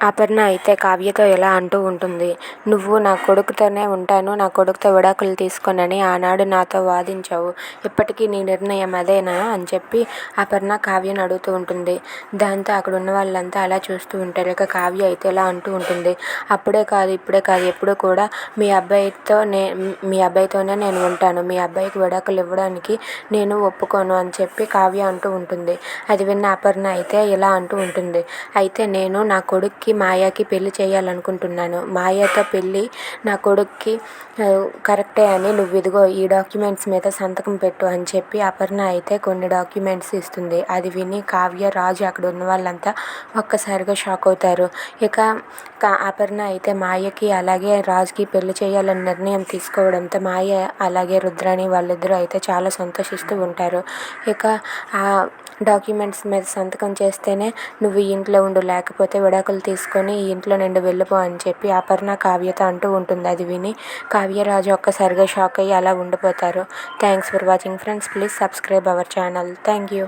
అపర్ణ అయితే కావ్యతో ఇలా అంటూ ఉంటుంది. నువ్వు నా కొడుకుతోనే ఉంటాను, నా కొడుకుతో విడాకులు తీసుకోనని ఆనాడు నాతో వాదించావు. ఇప్పటికీ నీ నిర్ణయం అదేనా అని చెప్పి అపర్ణ కావ్యను అడుగుతూ ఉంటుంది. దాంతో అక్కడ ఉన్న వాళ్ళంతా అలా చూస్తూ ఉంటారు. ఇక కావ్య అయితే ఇలా అంటూ ఉంటుంది. అప్పుడే కాదు, ఇప్పుడే కాదు, ఎప్పుడు కూడా మీ అబ్బాయితోనే నేను ఉంటాను. మీ అబ్బాయికి విడాకులు ఇవ్వడానికి నేను ఒప్పుకోను అని చెప్పి కావ్య అంటూ ఉంటుంది. అది విన్న అపర్ణ అయితే ఇలా అంటూ ఉంటుంది. అయితే నేను నా కొడుక్కి మాయాకి పెళ్లి చేయాలనుకుంటున్నాను. మాయతో పెళ్ళి నా కొడుక్కి కరెక్టే అని నువ్వు ఇదిగో ఈ డాక్యుమెంట్స్ మీద సంతకం పెట్టు అని చెప్పి అపర్ణ అయితే కొన్ని డాక్యుమెంట్స్ ఇస్తుంది. అది విని కావ్య, రాజు అక్కడ ఉన్న వాళ్ళంతా ఒక్కసారిగా షాక్ అవుతారు. ఇక అపర్ణ అయితే మాయకి అలాగే రాజుకి పెళ్లి చేయాలని నిర్ణయం తీసుకోవడంతో మాయ అలాగే రుద్రాణి వాళ్ళిద్దరూ అయితే చాలా సంతోషిస్తూ ఉంటారు. ఇక ఆ డాక్యుమెంట్స్ మీద సంతకం చేస్తేనే నువ్వు ఈ ఇంట్లో ఉండు, లేకపోతే విడాకులు తీసుకొని ఈ ఇంట్లో నుండి వెళ్ళిపో అని చెప్పి అపర్ణ కావ్యతో అంటూ ఉంటుంది. అది విని కావ్యరాజు ఒక్కసారిగా షాక్ అయ్యి అలా ఉండిపోతారు. Thanks for watching friends. Please subscribe our channel. Thank you.